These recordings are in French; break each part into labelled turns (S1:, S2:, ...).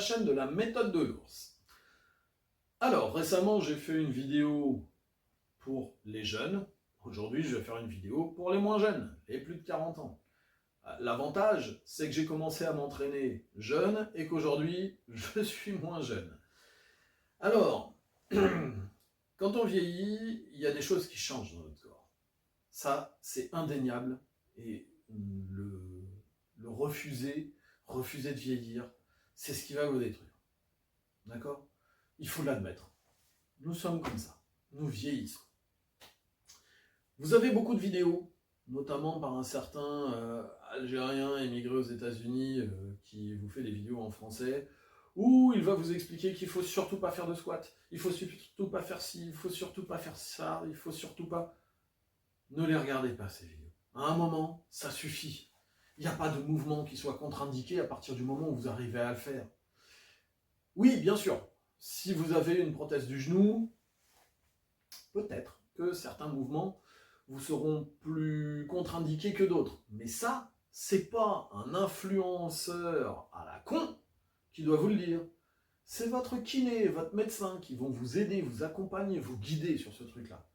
S1: chaîne de la méthode de l'ours. Alors, récemment, j'ai fait une vidéo pour les jeunes. Aujourd'hui, je vais faire une vidéo pour les moins jeunes, les plus de 40 ans. L'avantage, c'est que j'ai commencé à m'entraîner jeune et qu'aujourd'hui, je suis moins jeune. Alors, quand on vieillit, il y a des choses qui changent dans notre corps. Ça, c'est indéniable. Et le refuser de vieillir, c'est ce qui va vous détruire. D'accord ? Il faut l'admettre. Nous sommes comme ça. Nous vieillissons. Vous avez beaucoup de vidéos, notamment par un certain Algérien émigré aux États-Unis qui vous fait des vidéos en français, où il va vous expliquer qu'il ne faut surtout pas faire de squat, il ne faut surtout pas faire ci, il ne faut surtout pas faire ça, il ne faut surtout pas... Ne les regardez pas ces vidéos. À un moment, ça suffit. Il n'y a pas de mouvement qui soit contre-indiqué à partir du moment où vous arrivez à le faire. Oui, bien sûr, si vous avez une prothèse du genou, peut-être que certains mouvements vous seront plus contre-indiqués que d'autres. Mais ça, c'est pas un influenceur à la con qui doit vous le dire. C'est votre kiné, votre médecin qui vont vous aider, vous accompagner, vous guider sur ce truc-là.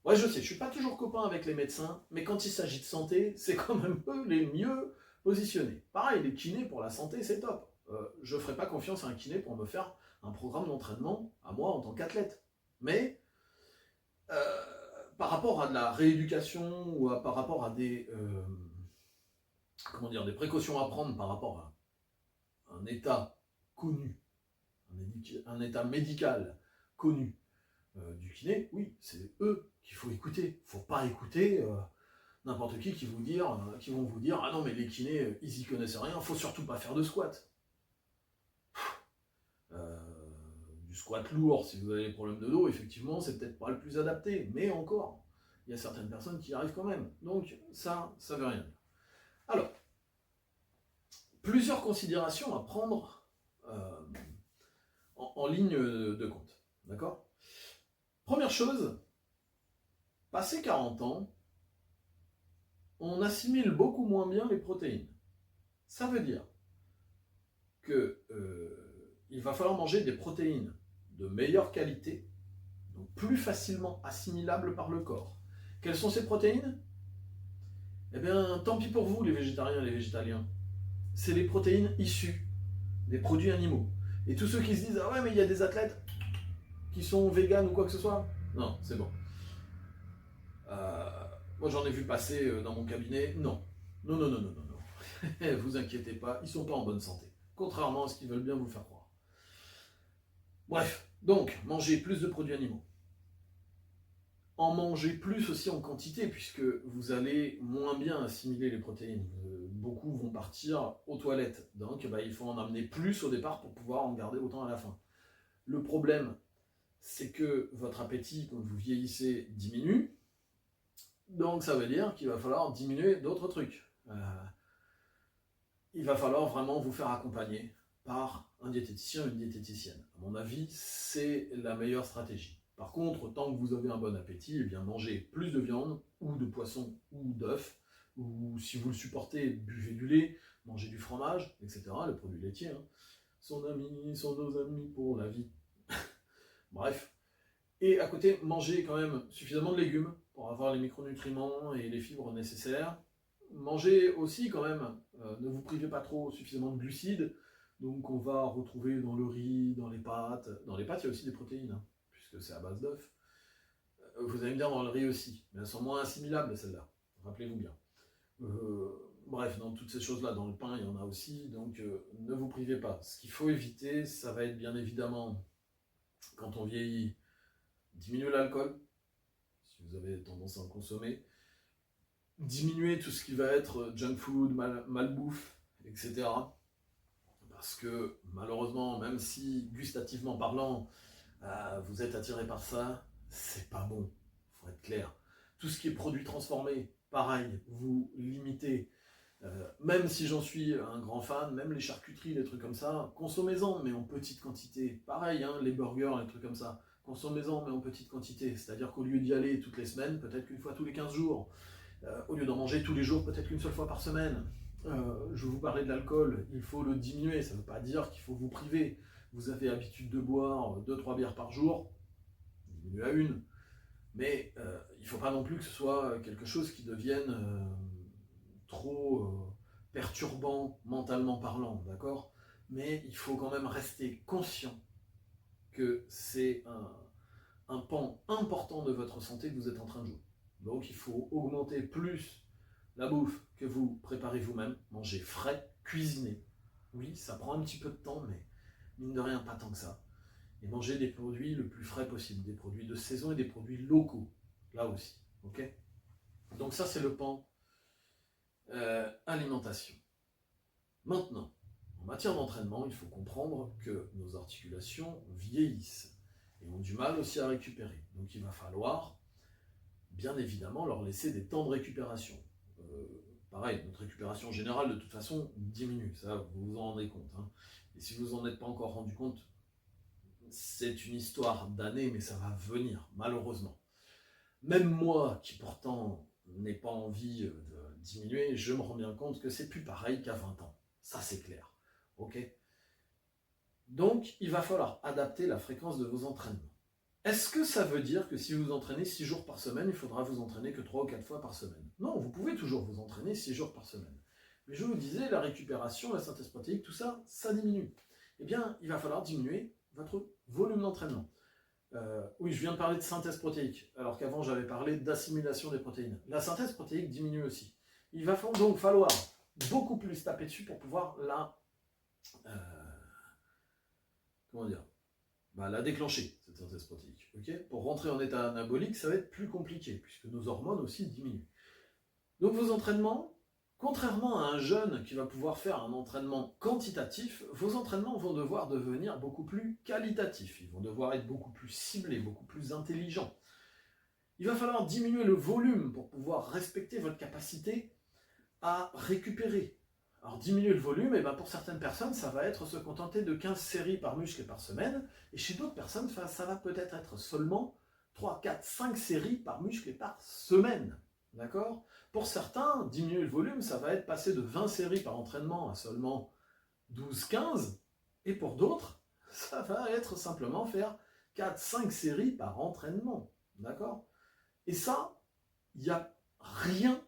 S1: Ouais, je sais, je suis pas toujours copain avec les médecins, mais quand il s'agit de santé, c'est quand même eux les mieux positionnés. Pareil, les kinés pour la santé, c'est top. Je ferai pas confiance à un kiné pour me faire un programme d'entraînement à moi en tant qu'athlète. Mais par rapport à de la rééducation ou par rapport à des des précautions à prendre par rapport à un état connu, un état médical connu du kiné, oui, c'est eux qu'il faut écouter. Il ne faut pas écouter n'importe qui vont vous dire « Ah non, mais les kinés, ils y connaissent rien, il ne faut surtout pas faire de squat. » Du squat lourd, si vous avez des problèmes de dos, effectivement, c'est peut-être pas le plus adapté, mais encore, il y a certaines personnes qui y arrivent quand même. Donc ça veut rien dire. Alors, plusieurs considérations à prendre en ligne de compte. D'accord ? Première chose, passé 40 ans, on assimile beaucoup moins bien les protéines. Ça veut dire que il va falloir manger des protéines de meilleure qualité, donc plus facilement assimilables par le corps. Quelles sont ces protéines ? Eh bien, tant pis pour vous, les végétariens et les végétaliens. C'est les protéines issues des produits animaux. Et tous ceux qui se disent « Ah ouais, mais il y a des athlètes qui sont véganes ou quoi que ce soit », non, c'est bon. Moi, j'en ai vu passer dans mon cabinet. Non. Non. Vous inquiétez pas, ils sont pas en bonne santé. Contrairement à ce qu'ils veulent bien vous faire croire. Bref, donc, mangez plus de produits animaux. En manger plus aussi en quantité, puisque vous allez moins bien assimiler les protéines. Beaucoup vont partir aux toilettes. Donc, il faut en amener plus au départ pour pouvoir en garder autant à la fin. Le problème, c'est que votre appétit, quand vous vieillissez, diminue. Donc ça veut dire qu'il va falloir diminuer d'autres trucs. Il va falloir vraiment vous faire accompagner par un diététicien ou une diététicienne. À mon avis, c'est la meilleure stratégie. Par contre, tant que vous avez un bon appétit, eh bien mangez plus de viande, ou de poisson, ou d'œufs, ou si vous le supportez, buvez du lait, mangez du fromage, etc. Les produits laitiers, hein. Sont nos amis pour la vie. Bref. Et à côté, mangez quand même suffisamment de légumes pour avoir les micronutriments et les fibres nécessaires. Mangez aussi quand même, ne vous privez pas trop suffisamment de glucides. Donc on va retrouver dans le riz, dans les pâtes. Dans les pâtes, il y a aussi des protéines, hein, puisque c'est à base d'œufs. Vous allez me dire dans le riz aussi, mais elles sont moins assimilables celles-là, rappelez-vous bien. Bref, dans toutes ces choses-là, dans le pain, il y en a aussi, donc ne vous privez pas. Ce qu'il faut éviter, ça va être bien évidemment, quand on vieillit, diminuer l'alcool, si vous avez tendance à en consommer. Diminuer tout ce qui va être junk food, malbouffe, etc. Parce que malheureusement, même si gustativement parlant, vous êtes attiré par ça, c'est pas bon, faut être clair. Tout ce qui est produit transformé, pareil, vous limitez. Même si j'en suis un grand fan, même les charcuteries, les trucs comme ça, consommez-en, mais en petite quantité. Pareil, hein, les burgers, les trucs comme ça, consommez-en, mais en petite quantité. C'est-à-dire qu'au lieu d'y aller toutes les semaines, peut-être qu'une fois tous les 15 jours, au lieu d'en manger tous les jours, peut-être qu'une seule fois par semaine. je vous parlais de l'alcool, il faut le diminuer, ça ne veut pas dire qu'il faut vous priver. Vous avez l'habitude de boire 2-3 bières par jour, diminuez à une. Mais il ne faut pas non plus que ce soit quelque chose qui devienne trop perturbant mentalement parlant, d'accord? Mais il faut quand même rester conscient que c'est un pan important de votre santé que vous êtes en train de jouer. Donc il faut augmenter plus la bouffe que vous préparez vous-même, manger frais, cuisiner. Oui, ça prend un petit peu de temps, mais mine de rien, pas tant que ça. Et manger des produits le plus frais possible, des produits de saison et des produits locaux, là aussi. Ok? Donc ça, c'est le pan alimentation. Maintenant, en matière d'entraînement, il faut comprendre que nos articulations vieillissent et ont du mal aussi à récupérer. Donc il va falloir, bien évidemment, leur laisser des temps de récupération. Pareil, notre récupération générale, de toute façon, diminue. Ça, vous vous en rendez compte. Hein. Et si vous en êtes pas encore rendu compte, c'est une histoire d'années, mais ça va venir, malheureusement. Même moi, qui pourtant n'ai pas envie de diminuer, je me rends bien compte que c'est plus pareil qu'à 20 ans. Ça, c'est clair. Ok? Donc, il va falloir adapter la fréquence de vos entraînements. Est-ce que ça veut dire que si vous vous entraînez 6 jours par semaine, il faudra vous entraîner que 3 ou 4 fois par semaine? Non, vous pouvez toujours vous entraîner 6 jours par semaine. Mais je vous disais, la récupération, la synthèse protéique, tout ça, ça diminue. Eh bien, il va falloir diminuer votre volume d'entraînement. Oui, je viens de parler de synthèse protéique, alors qu'avant j'avais parlé d'assimilation des protéines. La synthèse protéique diminue aussi. Il va donc falloir beaucoup plus taper dessus pour pouvoir la déclencher, cette synthèse protéique. Okay, pour rentrer en état anabolique, ça va être plus compliqué, puisque nos hormones aussi diminuent. Donc vos entraînements, contrairement à un jeune qui va pouvoir faire un entraînement quantitatif, vos entraînements vont devoir devenir beaucoup plus qualitatifs. Ils vont devoir être beaucoup plus ciblés, beaucoup plus intelligents. Il va falloir diminuer le volume pour pouvoir respecter votre capacité à récupérer. Alors diminuer le volume, et pour certaines personnes, ça va être se contenter de 15 séries par muscle et par semaine, et chez d'autres personnes, ça va peut-être être seulement 3, 4, 5 séries par muscle et par semaine. D'accord? Pour certains, diminuer le volume, ça va être passer de 20 séries par entraînement à seulement 12-15, et pour d'autres, ça va être simplement faire 4-5 séries par entraînement. D'accord? Et ça, il n'y a rien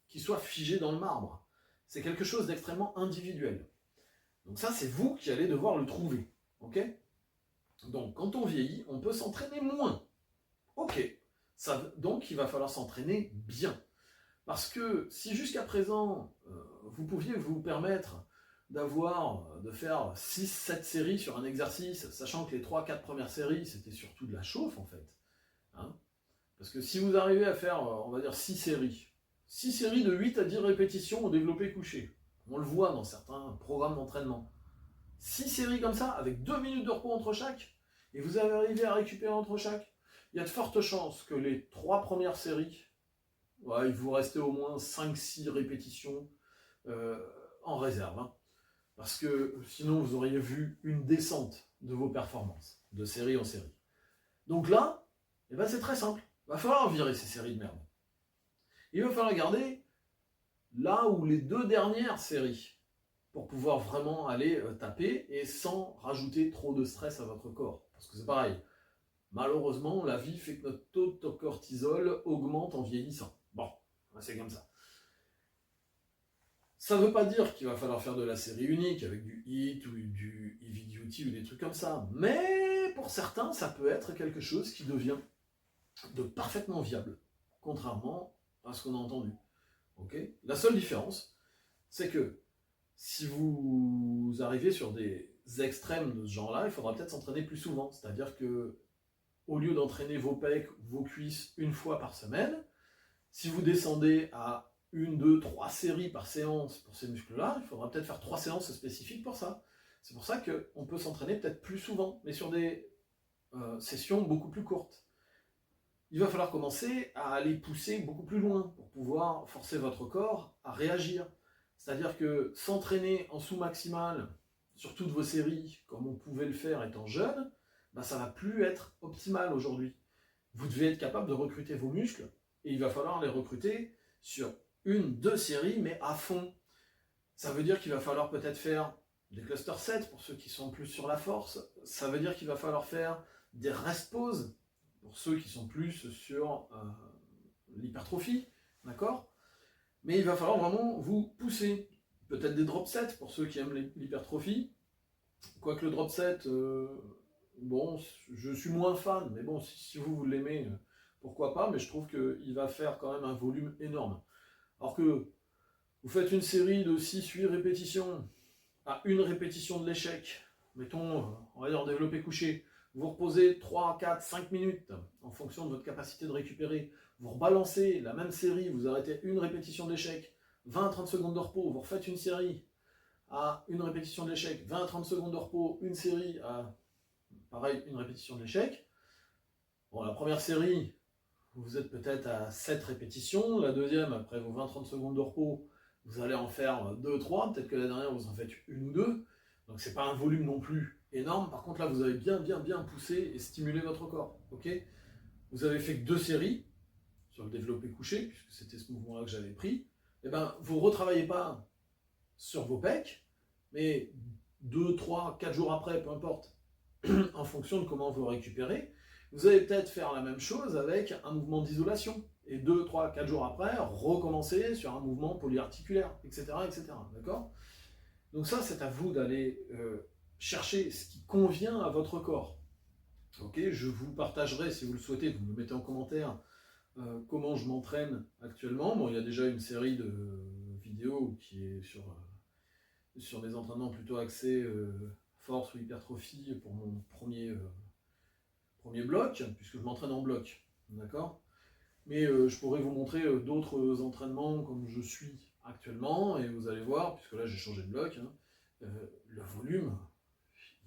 S1: qui soit figé dans le marbre. C'est quelque chose d'extrêmement individuel. Donc ça, c'est vous qui allez devoir le trouver. Ok? Donc, quand on vieillit, on peut s'entraîner moins. Ok. Donc, il va falloir s'entraîner bien. Parce que si jusqu'à présent, vous pouviez vous permettre de faire 6-7 séries sur un exercice, sachant que les 3-4 premières séries, c'était surtout de la chauffe, en fait. Hein? Parce que si vous arrivez à faire, on va dire, 6 séries de 8 à 10 répétitions au développé couché, on le voit dans certains programmes d'entraînement. 6 séries comme ça, avec 2 minutes de repos entre chaque, et vous avez arrivé à récupérer entre chaque, il y a de fortes chances que les 3 premières séries, il vous restez au moins 5-6 répétitions en réserve. Hein. Parce que sinon, vous auriez vu une descente de vos performances, de série en série. Donc là, c'est très simple. Il va falloir virer ces séries de merde. Il va falloir garder là où les 2 dernières séries pour pouvoir vraiment aller taper et sans rajouter trop de stress à votre corps. Parce que c'est pareil. Malheureusement, la vie fait que notre taux de cortisol augmente en vieillissant. Bon, c'est comme ça. Ça ne veut pas dire qu'il va falloir faire de la série unique avec du HIIT ou du heavy duty ou des trucs comme ça. Mais pour certains, ça peut être quelque chose qui devient de parfaitement viable, contrairement à ce qu'on a entendu. Okay ? La seule différence, c'est que si vous arrivez sur des extrêmes de ce genre-là, il faudra peut-être s'entraîner plus souvent. C'est-à-dire que au lieu d'entraîner vos pecs, vos cuisses une fois par semaine, si vous descendez à 1, 2, 3 séries par séance pour ces muscles-là, il faudra peut-être faire 3 séances spécifiques pour ça. C'est pour ça qu'on peut s'entraîner peut-être plus souvent, mais sur des sessions beaucoup plus courtes. Il va falloir commencer à aller pousser beaucoup plus loin pour pouvoir forcer votre corps à réagir. C'est-à-dire que s'entraîner en sous-maximal sur toutes vos séries, comme on pouvait le faire étant jeune, ça ne va plus être optimal aujourd'hui. Vous devez être capable de recruter vos muscles, et il va falloir les recruter sur 1-2 séries, mais à fond. Ça veut dire qu'il va falloir peut-être faire des cluster sets pour ceux qui sont plus sur la force. Ça veut dire qu'il va falloir faire des rest pauses pour ceux qui sont plus sur l'hypertrophie, d'accord? Mais il va falloir vraiment vous pousser. Peut-être des drop sets pour ceux qui aiment l'hypertrophie. Quoique le drop set, bon, je suis moins fan, mais bon, si vous l'aimez, pourquoi pas, mais je trouve qu'il va faire quand même un volume énorme. Alors que vous faites une série de 6-8 répétitions à une répétition de l'échec, mettons, on va dire développé couché, vous reposez 3, 4, 5 minutes en fonction de votre capacité de récupérer, vous rebalancez la même série, vous arrêtez une répétition d'échec, 20-30 secondes de repos, vous refaites une série à une répétition d'échec, 20-30 secondes de repos, une série à, pareil, une répétition d'échec. Bon, la première série, vous êtes peut-être à 7 répétitions, la deuxième, après vos 20-30 secondes de repos, vous allez en faire 2-3, peut-être que la dernière, vous en faites une ou deux, donc c'est pas un volume non plus énorme. Par contre, là, vous avez bien poussé et stimulé votre corps, ok? Vous avez fait que 2 séries sur le développé couché, puisque c'était ce mouvement-là que j'avais pris. Et ben, vous ne retravaillez pas sur vos pecs, mais 2, 3, 4 jours après, peu importe, en fonction de comment vous récupérez, vous allez peut-être faire la même chose avec un mouvement d'isolation. Et 2, 3, 4 jours après, recommencer sur un mouvement polyarticulaire, etc. etc. D'accord? Donc ça, c'est à vous d'aller chercher ce qui convient à votre corps. Ok, je vous partagerai, si vous le souhaitez, vous me mettez en commentaire comment je m'entraîne actuellement. Bon, il y a déjà une série de vidéos qui est sur mes entraînements plutôt axés force ou hypertrophie pour mon premier bloc, puisque je m'entraîne en bloc, d'accord? Mais je pourrais vous montrer d'autres entraînements comme je suis actuellement, et vous allez voir, puisque là j'ai changé de bloc, hein, le volume,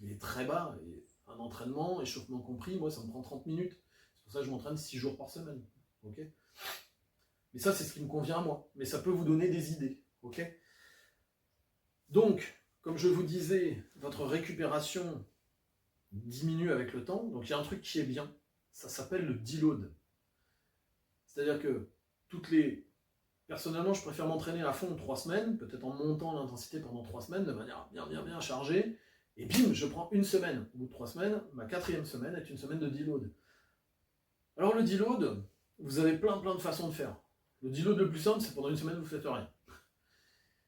S1: il est très bas, et un entraînement, échauffement compris, moi ça me prend 30 minutes. C'est pour ça que je m'entraîne 6 jours par semaine, ok? Mais ça c'est ce qui me convient à moi, mais ça peut vous donner des idées, ok? Donc, comme je vous disais, votre récupération diminue avec le temps, donc il y a un truc qui est bien, ça s'appelle le deload. C'est-à-dire que personnellement, je préfère m'entraîner à fond 3 semaines, peut-être en montant l'intensité pendant 3 semaines, de manière bien chargée, et bim, je prends une semaine. Au bout de 3 semaines, ma 4e semaine est une semaine de deload. Alors le deload, vous avez plein de façons de faire. Le deload le plus simple, c'est pendant une semaine, vous ne faites rien.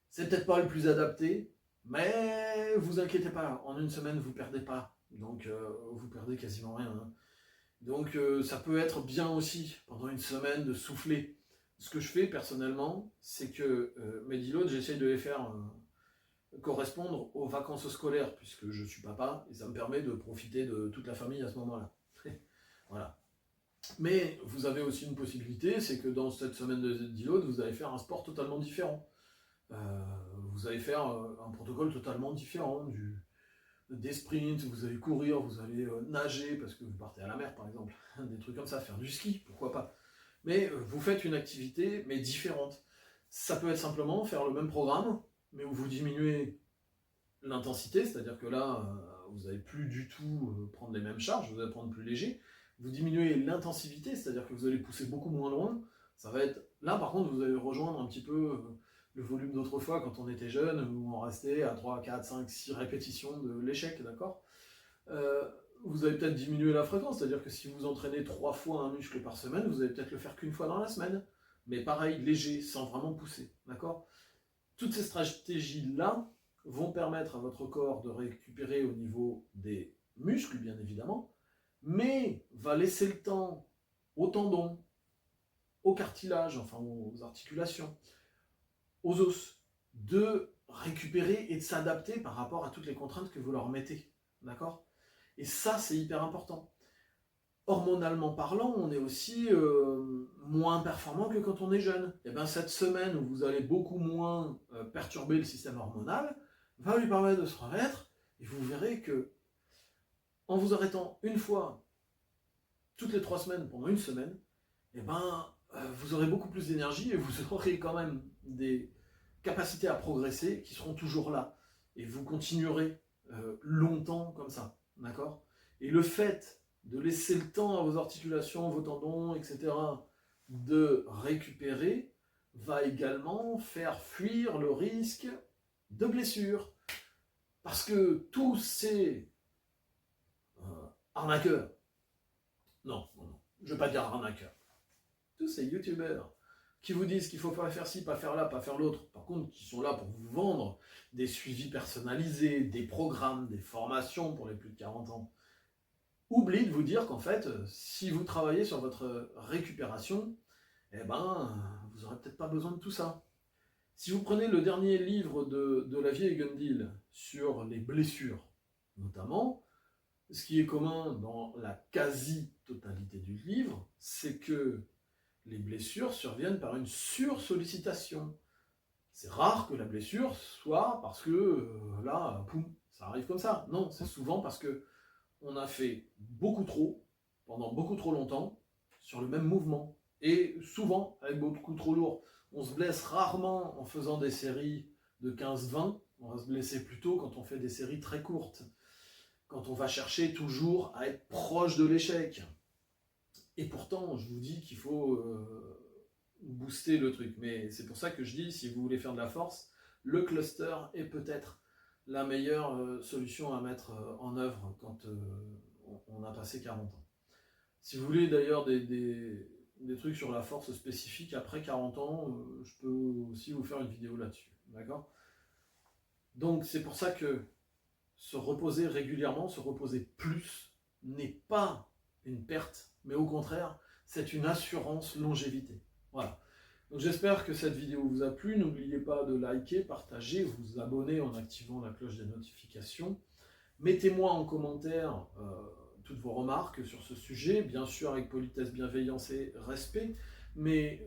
S1: C'est peut-être pas le plus adapté, mais vous inquiétez pas, en une semaine, vous perdez pas. Donc, vous perdez quasiment rien. Hein. Donc, ça peut être bien aussi, pendant une semaine, de souffler. Ce que je fais, personnellement, c'est que mes deloads, j'essaye de les faire correspondre aux vacances scolaires, puisque je suis papa, et ça me permet de profiter de toute la famille à ce moment-là. Voilà. Mais vous avez aussi une possibilité, c'est que dans cette semaine de deload, vous allez faire un sport totalement différent. Vous allez faire un protocole totalement différent, des sprints, vous allez courir, vous allez nager, parce que vous partez à la mer par exemple, des trucs comme ça, faire du ski, pourquoi pas. Mais vous faites une activité, mais différente. Ça peut être simplement faire le même programme, mais où vous diminuez l'intensité, c'est-à-dire que là, vous n'allez plus du tout prendre les mêmes charges, vous allez prendre plus léger. Vous diminuez l'intensivité, c'est-à-dire que vous allez pousser beaucoup moins loin. Ça va être... Là, par contre, vous allez rejoindre un petit peu le volume d'autrefois quand on était jeune, où on restait à 3, 4, 5, 6 répétitions de l'échec, d'accord? Vous allez peut-être diminuer la fréquence, c'est-à-dire que si vous entraînez 3 fois un muscle par semaine, vous allez peut-être le faire qu'une fois dans la semaine. Mais pareil, léger, sans vraiment pousser, d'accord? Toutes ces stratégies-là vont permettre à votre corps de récupérer au niveau des muscles, bien évidemment, mais va laisser le temps aux tendons, au cartilage, enfin aux articulations, aux os, de récupérer et de s'adapter par rapport à toutes les contraintes que vous leur mettez, d'accord? Et ça, c'est hyper important. Hormonalement parlant, on est aussi moins performant que quand on est jeune. Et bien cette semaine où vous allez beaucoup moins perturber le système hormonal, va lui permettre de se remettre, et vous verrez que en vous arrêtant une fois toutes les 3 semaines pendant une semaine, et vous aurez beaucoup plus d'énergie et vous aurez quand même des capacités à progresser qui seront toujours là. Et vous continuerez longtemps comme ça, d'accord? Et le fait de laisser le temps à vos articulations, vos tendons, etc., de récupérer, va également faire fuir le risque de blessures. Parce que tous ces arnaqueurs, non, je ne vais pas dire arnaqueurs, tous ces youtubeurs qui vous disent qu'il ne faut pas faire ci, pas faire là, pas faire l'autre, par contre qui sont là pour vous vendre des suivis personnalisés, des programmes, des formations pour les plus de 40 ans, oublient de vous dire qu'en fait, si vous travaillez sur votre récupération, eh ben, vous n'aurez peut-être pas besoin de tout ça. Si vous prenez le dernier livre de la vieille Gundil sur les blessures, notamment, ce qui est commun dans la quasi-totalité du livre, c'est que les blessures surviennent par une sursollicitation. C'est rare que la blessure soit parce que, là, poum, ça arrive comme ça. Non, c'est souvent parce que on a fait beaucoup trop, pendant beaucoup trop longtemps, sur le même mouvement. Et souvent, avec beaucoup trop lourd. On se blesse rarement en faisant des séries de 15-20. On va se blesser plutôt quand on fait des séries très courtes. Quand on va chercher toujours à être proche de l'échec. Et pourtant, je vous dis qu'il faut booster le truc. Mais c'est pour ça que je dis, si vous voulez faire de la force, le cluster est peut-être la meilleure solution à mettre en œuvre quand on a passé 40 ans. Si vous voulez d'ailleurs des trucs sur la force spécifique après 40 ans, je peux aussi vous faire une vidéo là-dessus. D'accord ? Donc c'est pour ça que se reposer régulièrement, se reposer plus, n'est pas une perte, mais au contraire, c'est une assurance longévité. Voilà. Donc j'espère que cette vidéo vous a plu. N'oubliez pas de liker, partager, vous abonner en activant la cloche des notifications. Mettez-moi en commentaire toutes vos remarques sur ce sujet, bien sûr avec politesse, bienveillance et respect. Mais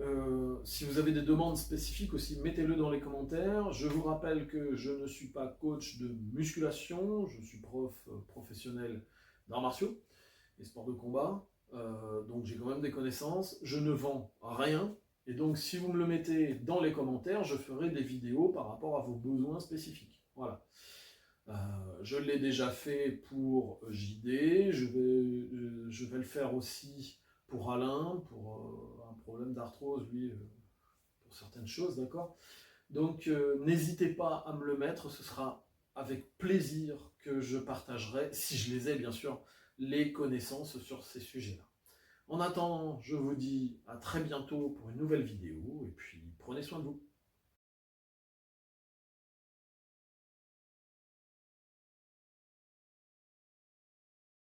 S1: si vous avez des demandes spécifiques aussi, mettez-le dans les commentaires. Je vous rappelle que je ne suis pas coach de musculation, je suis professionnel d'arts martiaux et sports de combat. Donc j'ai quand même des connaissances. Je ne vends rien. Et donc si vous me le mettez dans les commentaires, je ferai des vidéos par rapport à vos besoins spécifiques. Voilà. Je l'ai déjà fait pour JD, je vais le faire aussi pour Alain, pour un problème d'arthrose, lui, pour certaines choses, d'accord ? Donc n'hésitez pas à me le mettre, ce sera avec plaisir que je partagerai, si je les ai bien sûr, les connaissances sur ces sujets-là. En attendant, je vous dis à très bientôt pour une nouvelle vidéo, et puis prenez soin de vous.